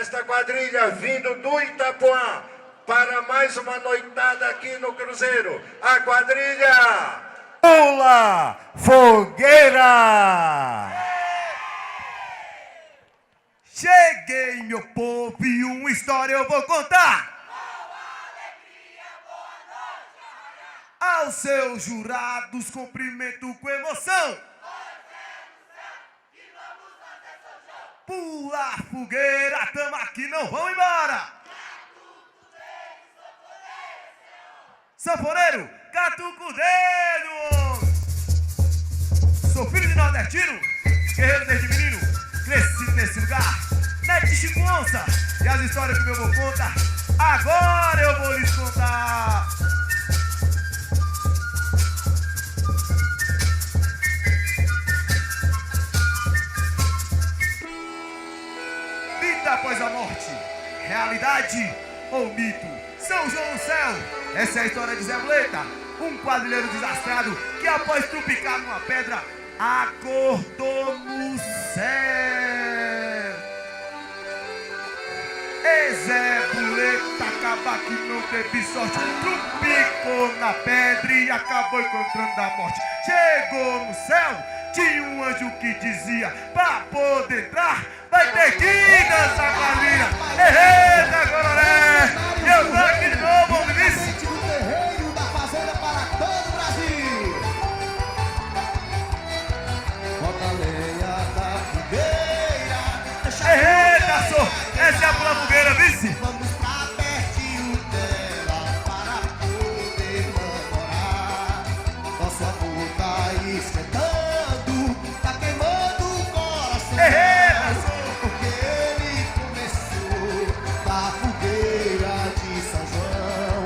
esta quadrilha vindo do Itapuã para mais uma noitada aqui no Cruzeiro. A quadrilha Pula Fogueira. Cheguei, meu povo, e uma história eu vou contar. Aos seus jurados, cumprimento com emoção. Pula fogueira, tamo aqui, não vão embora. Sanfoneiro, catuca o dedo. Sou filho de nordestino, guerreiro desde menino, cresci nesse lugar, neto de Chico Onça. E as histórias que meu avô conta, agora eu vou lhes contar. Vida após a morte, realidade ou mito? São João no céu, essa é a história de Zé Muleta, um quadrilheiro desastrado que após trupicar numa pedra, acordou no céu. E Zé Muleta acaba que não teve sorte, trupicou na pedra e acabou encontrando a morte. Chegou no céu, tinha um anjo que dizia, pra poder entrar, vai ter que dançar quadrilha. Eita, Gororé! Eu tô aqui de novo, vamos ver se... Terreiro da Fazenda para todo o Brasil. Bota a lenha da fogueira. Eita, só! Essa é a pula fogueira, vice! Vamos pra pertinho dela para poder namorar. Nosso amor tá esquentando, tá queimando o coração. Eita, porque ele começou da fogueira de São João.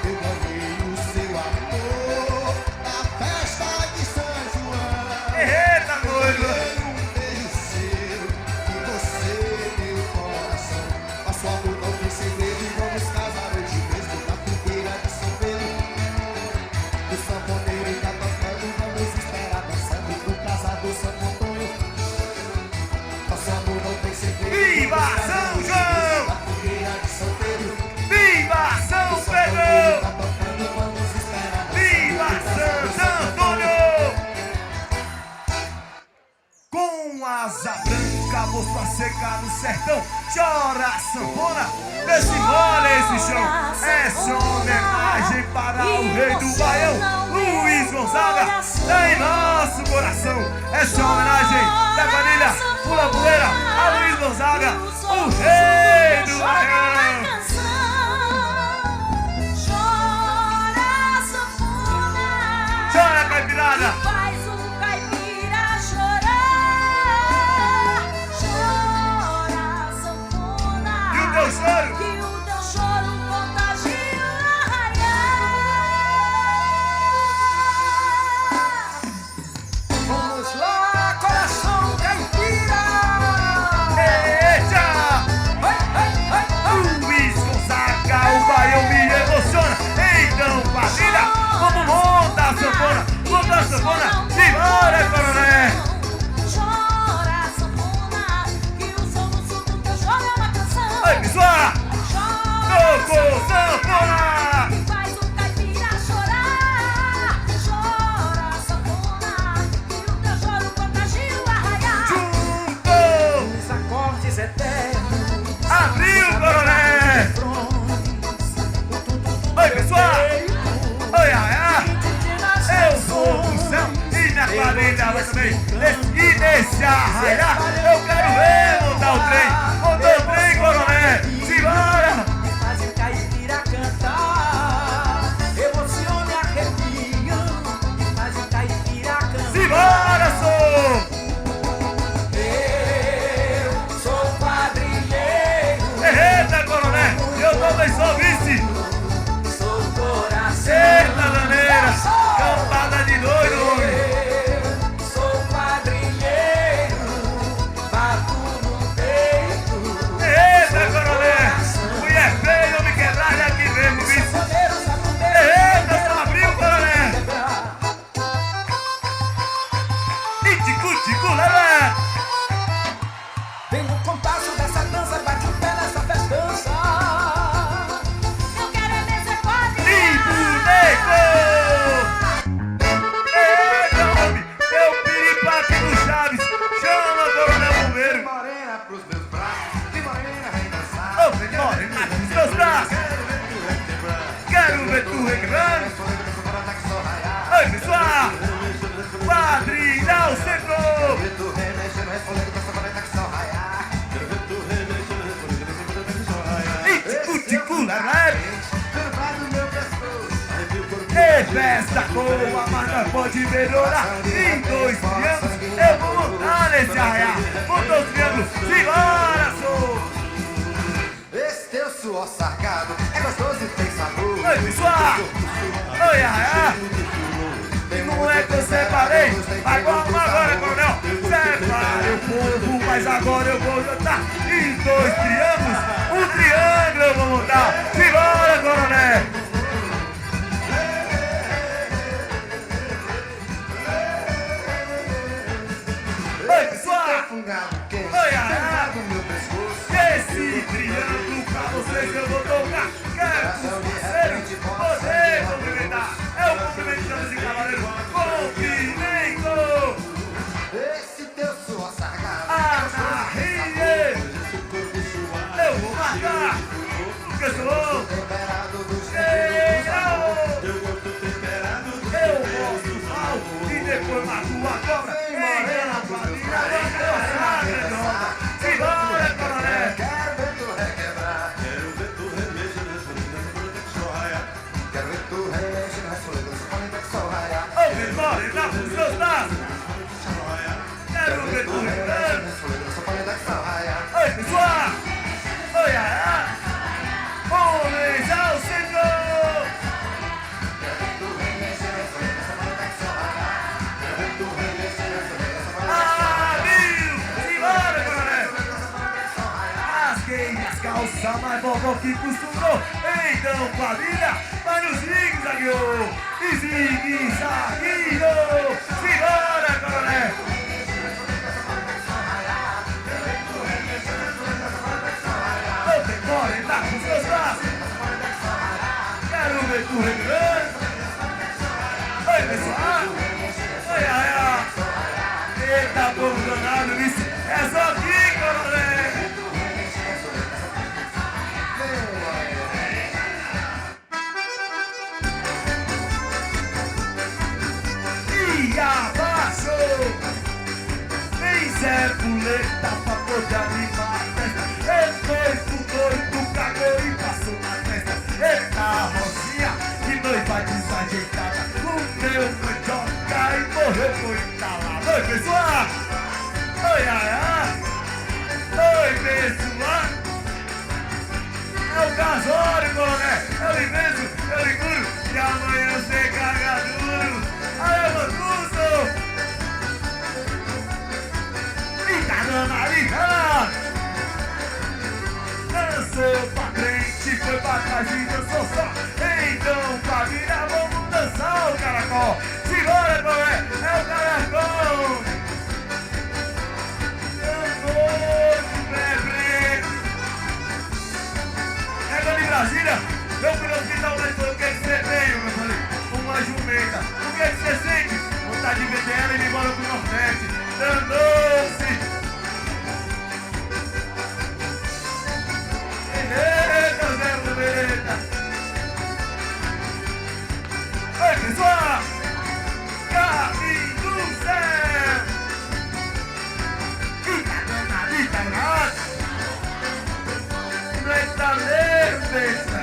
Eu ganhei o seu amor na festa de São João. Eita, noiva! Ganhei um beijo seu e você, meu coração. Nosso amor não tem segredo e vamos casar hoje mesmo na fogueira de São Pedro. O sanfoneiro tá tocando, vamos esperar dançando pro casador Santo Antônio. Nosso amor não tem segredo. Viva São João! Na fogueira de São Pedro. Viva São Pedro! Tá tocando, vamos esperar Viva Santo Antônio! Com asa branca, moço a secar no sertão, chora a sanfona, desenrola esse chão. Essa homenagem para o rei do Baião, Luiz Gonzaga, tá em nosso coração. Essa homenagem da quadrilha Pula Fogueira a Luiz Gonzaga, o rei do Baião. Chora, caipirada! Faz o caipira chorar, chora, sanfona. E o teu choro? Que o teu choro contagia o arraial. Vamos lá, coração caipira! Eita! Luiz Gonzaga, o Baião me emociona. Então, quadrilha, vamos montar a sanfona, montar a sanfona, simbora, Coronel! Chora, sanfona, que o som do surdo teu choro é uma canção. Oi, pessoal! Tocou sanfona! Que faz o caipira chorar, chora, sanfona, que o teu choro contagia o arraial. Juntou! Os acordes eternos. Abriu, Coronel! Oi, pessoal! Oi, Arraia! Eu sou do céu e minha quadrilha vai também. E nesse arraiá eu quero ver montar o trem. Montou o trem, Coronel! Simbora! Faz o caipira cantar, emociona e arrepia. Faz o caipira cantar. Simbora, sou! Eu sou quadrilheiro, Eita, Coronel! Eu também sou vice! sou coração. Eita, daneira! Campada de doido, homem! Eu sou quadrilheiro, bato no peito. Grande. Oi, pessoal. Quadrilha ao centro. Tico-tico, é festa boa, mas não pode melhorar. Em 2 triângulos eu vou montar nesse arraial. Com 2 triângulos, simbora, sou. Esse teu suor sarcado é gostoso e tem sabor. Oi, pessoal. Oi, arraial. Não é que eu separei, agora, coronel. Separei o povo, mas agora eu vou jantar. Em 2 triângulos, um triângulo eu vou montar. Simbora, coronel. Oi, pessoal! Oi, esse triângulo pra vocês eu vou tocar. Quero que os parceiros poder cumprimentar. É o cumprimentamos em cavaleiro. Cumprimento! Esse teu suor sarcado Anarria! Eu vou matar! Porque eu sou temperado do eu mostro mal e depois mato a cobra. Morena, família, simbora, coronel. Quero ver tu requebrar. Quero ver tu remexer nas folhas do planeta que só raia. Ô, memória, com os seus braços. Quero ver tu requebrar. Nas folhas do planeta que só raia. Oi, pessoal! Oi, ará! Homens ao centro! Amigo! Simbora, coronel! Rasguei as calças, mas vovó que costumou. Então, família, vai no zigue-zagueou! E zigue-zagueou! Simbora, coronel! Morena com os seus braços. Quero ver tu revirando. Oi, pessoal. Oi, arraia. Eita, povo danado, isso é só aqui, coronel. E abaixo. Vem Zé Puleta pra poder animar a festa. Doido, cagou e passou na testa. Eita, mocinha, que noiva desajeitada. O meu mandioca e morreu por entalado. Oi, pessoal! Oi, ará! Oi, pessoal! É o casório, coronel! Eu invenso, eu liguro, e amanhã você caga duro. Aí, Mancuso! E tá dando ali, dançou pra frente, foi pra trás e dançou só. Então, família, vamos dançar o caracol. Simbora, Noé, é o caracol. Chegou de Brasília, eu fui no hospital, mas falou: o que você tem? Eu falei: uma jumenta. O que você sente? Vontade de vender ela e ir embora pro Nordeste. Danou-se. Eita, Zé Puleta! Oi, pessoal! Caminho do céu! Itacanadita, não é da lembrança!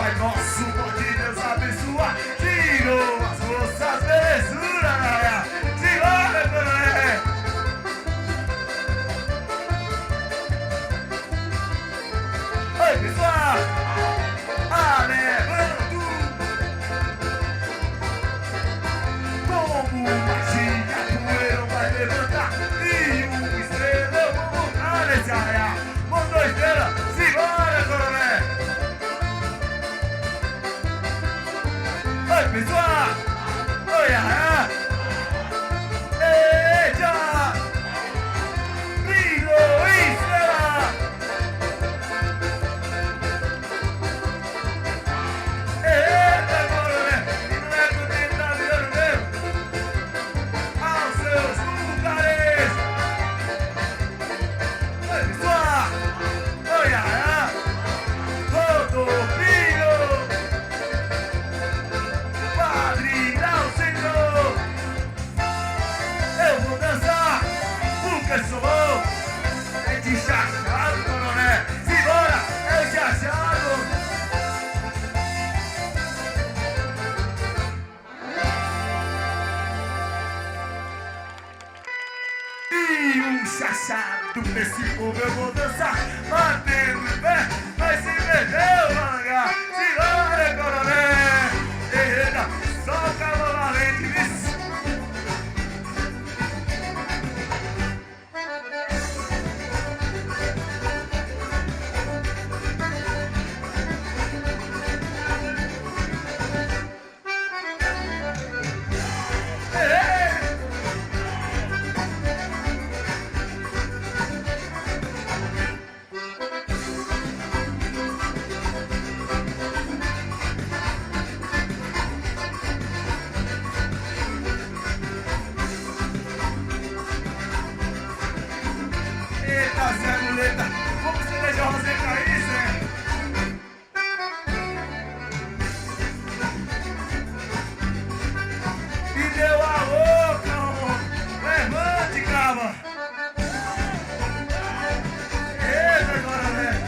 Pai nosso, pode Deus abençoar. Tirou as forças, belezura, né? Senhora, coronel. Oi, pessoal. Alevando. Como magia, poeira vai levantar. E uma estrela eu vou montar nesse arraial. Montou estrela, simbora, coronel. Oi, pessoal. Oi, arraial. Eita. Brilho, estrela. Eita, coronel. E não é que o tempo tá virando mesmo. Aos seus lugares. Oi, pessoal. Oi, arraial. Rodopio. Padrinho Senhor. Eu vou dançar, porque sou é de chachado, coronel. Simbora, é o chachado. E um chachado nesse povo eu vou dançar, batendo o pé, mas se perdeu, manga. Simbora, coronel. Eita, só o cavalo valente, vice. Eita, Zé Muleta, como você deixou você cair, Zé? E deu a louca, levante, cava. Eita, coronel.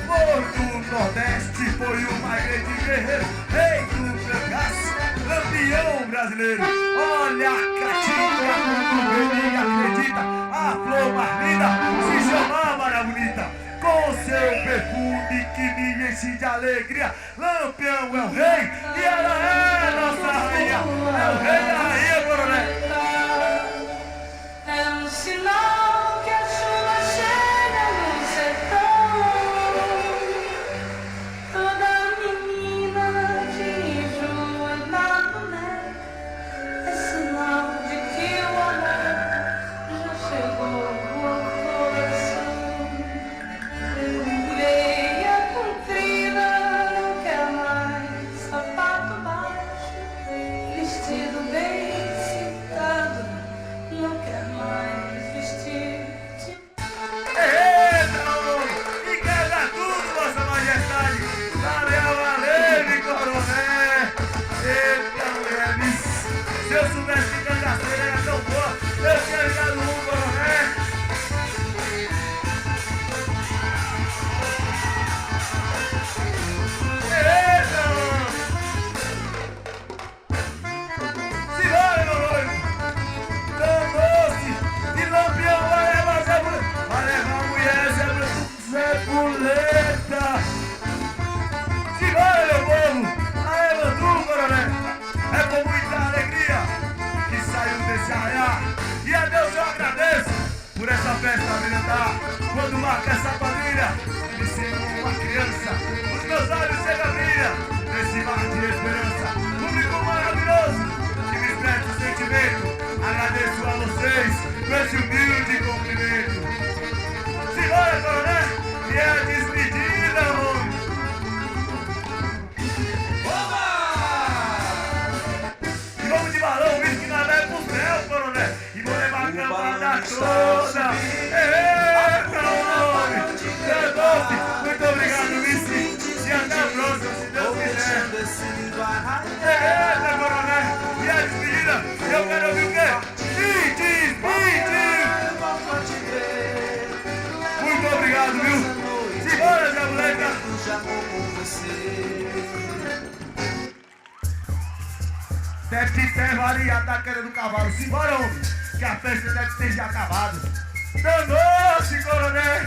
Foi do Nordeste, foi uma grande guerreiro, rei do cangaço, campeão brasileiro. Olha a Catinga, quando ele acredita, a flor mais linda se chama Mara Bonita. Com seu perfume que me enche de alegria, Lampião é o rei e ela é a nossa rainha. É o rei e a rainha, coronel. É um sinal que a chuva chega no sertão. Toda menina de joelhado, né? É sinal de que o amor já chegou ao coração. Meia comprida, não quer mais sapato baixo. Vestido bem citado, não quer mais vestir de... Eita, homem! E quebra tudo, vossa majestade! Valeu, coronel! Eita, mulher, se eu soubesse que cangaceira era tão boa, eu tinha ligado um, coronel! Eita, homem! Simbora, meu noivo! Tão doce! E Lampião vai levar Zé Muleta! Vai levar a mulher Zé Muleta! Simbora, meu povo! Aê, Mandu, coronel! É com muita alegria que saiu desse arraial. E a Deus eu agradeço por essa festa brilhantar. Quando marca essa quadrilha, me sinto uma criança. Os meus olhos chegam a brilha nesse mar de esperança. Público maravilhoso que me expressa o sentimento. Agradeço a vocês por esse humilde cumprimento. Simbora, coronel, e é a despedida, homem. E vamos de balão, visto que nós é pro céu, coronel. E vou levar a camada toda. Eita, homem. Seu doce, muito obrigado, vice. E até a próxima, se Deus quiser. Eita, coronel. E a despedida, eu quero ouvir o quê? Piti, piti. Deve ter variado tá querendo cavalo. Simbora, homem, que a festa deve ter já acabado. Danou-se, coronel.